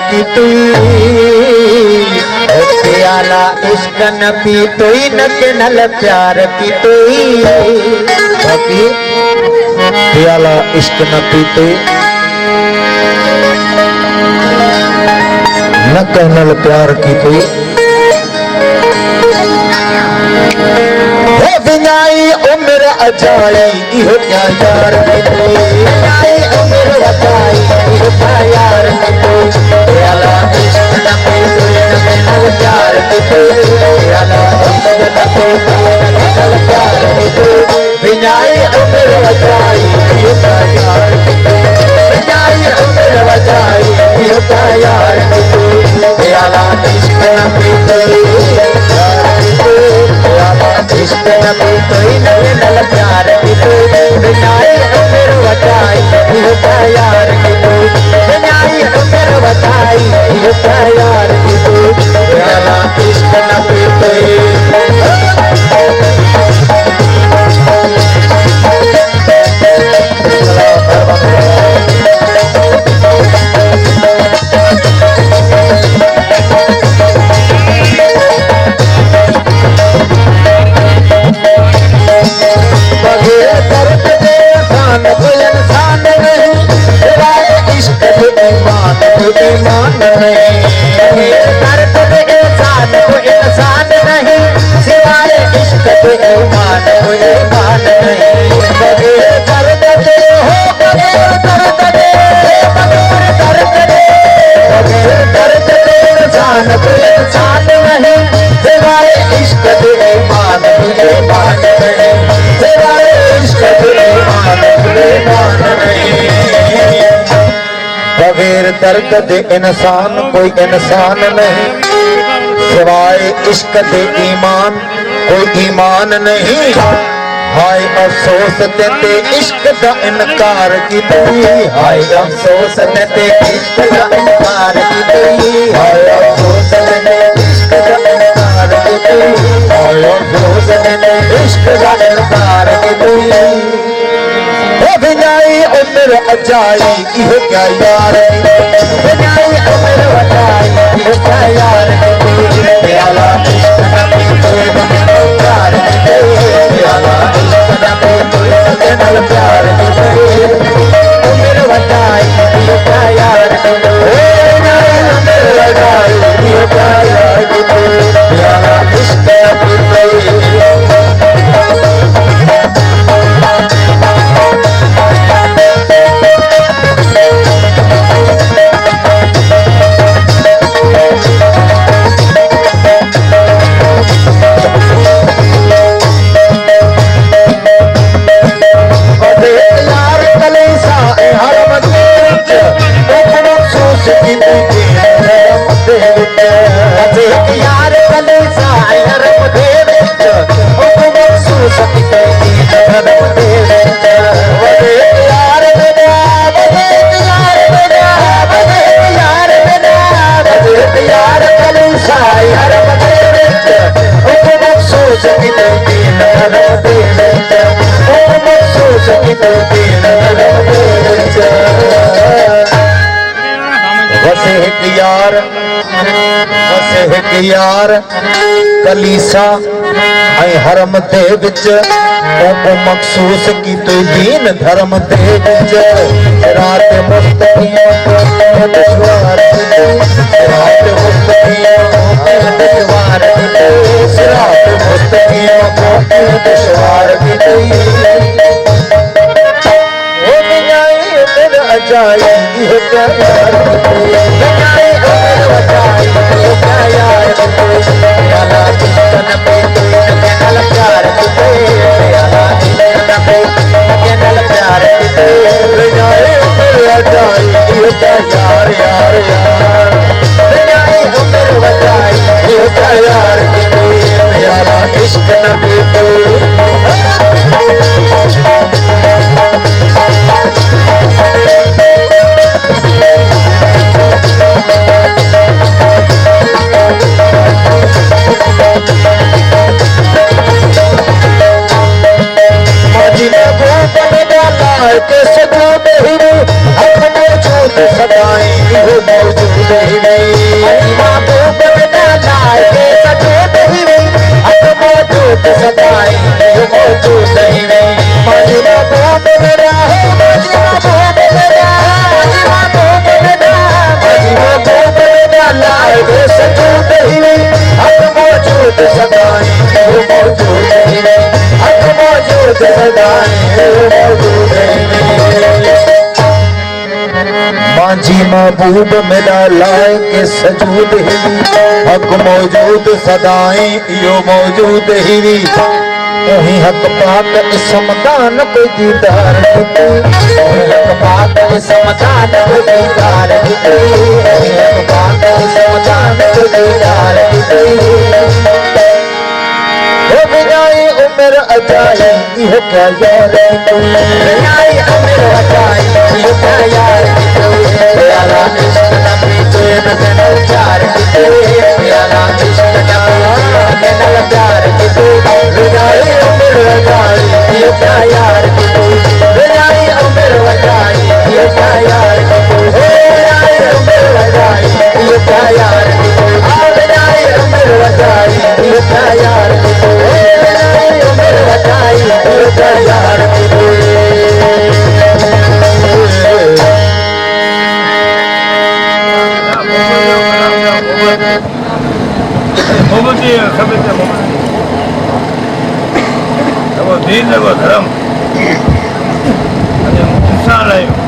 की तुई प्याला इश्क न पी तुई न के नल प्यार की तुई बाकी प्याला इश्क न पी तुई न के नल प्यार की तुई विनाई उम्र अजाई इहो क्या यार की तुई विनाई उम्र अजाई इहो क्या यार की तुई प्याला इश्क न पी तुई न के नल प्यार की तुई प्याला इश्क न पी तुई न के नल प्यार की तुई विनाई उम्र अजाई इहो क्या यार की तुई विनाई उम्र अजाई इहो क्या यार की तुई प्याला इश्क न पी तुई इश्क न पी तुई न के नल प्यार की तुई विनाई उम्र अजाई इहो क्या यार की तुई विनाई उम्र अजाई इहो क्या यार की तुई प्याला इश्क न पी तुई ईमान नहीं दर्द में इंसान को इंसान नहीं सिवाय इश्क के ईमान को ईमान नहीं बगैर दर्द दे हो बगैर दर्द दे बगैर दर्द दे बगैर दर्द दे इंसान को इंसान नहीं सिवाय इश्क के ईमान को ईमान नहीं सिवाय इश्क के ईमान को ईमान नहीं बगैर दर्द दे इंसान कोई इंसान नहीं सिवाय इश्क दे ईमान कोई ईमान नहीं हाय अफसोस ते इश्क दा इनकार की तुई हाय अफसोस ते इश्क दा इनकार की तुई हाय अफसोस ते इश्क दा इनकार की तुई हाय अफसोस ते इश्क दा इनकार की तुई विनाई उम्र अजाई इहो क्या यार विनाई उम्र अजाई इहो क्या यार प्याला इश्क न पी तुई न के नल प्यार की तुई प्याला इश्क न पी तुई न के नल प्यार की तुई उम्र अजाई इहो क्या यार विनाई उम्र अजाई इहो क्या यार की तुई प्याला इश्क न पी तुई यार कलीसा हरम दे विच मखसूस की तुई दीन धर्म दे विच रात मुस्तकीम दुश्वार रात मुस्तकीम दुश्वार रात मुस्तकीम दुश्वार की तुई अजाई इहो क्या यार विनाई उम्र अजाई इहो क्या यार प्याला इश्क न पी तुई न के नल प्यार की तुई प्याला इश्क न पी न के नल प्यार की तुई विनाई उम्र अजाई इहो क्या यार यार यार मौजूद सदाएं वो मौजूद है हक मौजूद सदाएं वो मौजूद है मांझी महबूब मिला लाए के सजूद ही हक मौजूद सदाएं यो मौजूद ही ओही हक पाक इसमदान कोई दीदार ओही हक पाक इसमदान कोई दीदार ओही हक पाक इसमदान कोई दीदार ओ बिनाई उम्र अजाई इहो क्या यार बिनाई उम्र अजाई इहो क्या यार प्यारा इश्क नबी तुए नजर प्यार प्यारा इश्क नबी नजर प्यार बिनाई उम्र अजाई इहो क्या यार बिनाई उम्र अजाई इहो क्या यार बिनाई उम्र अजाई इहो क्या यार बिनाई उम्र अजाई इहो क्या यार वो दीन है वो धर्म इंसान है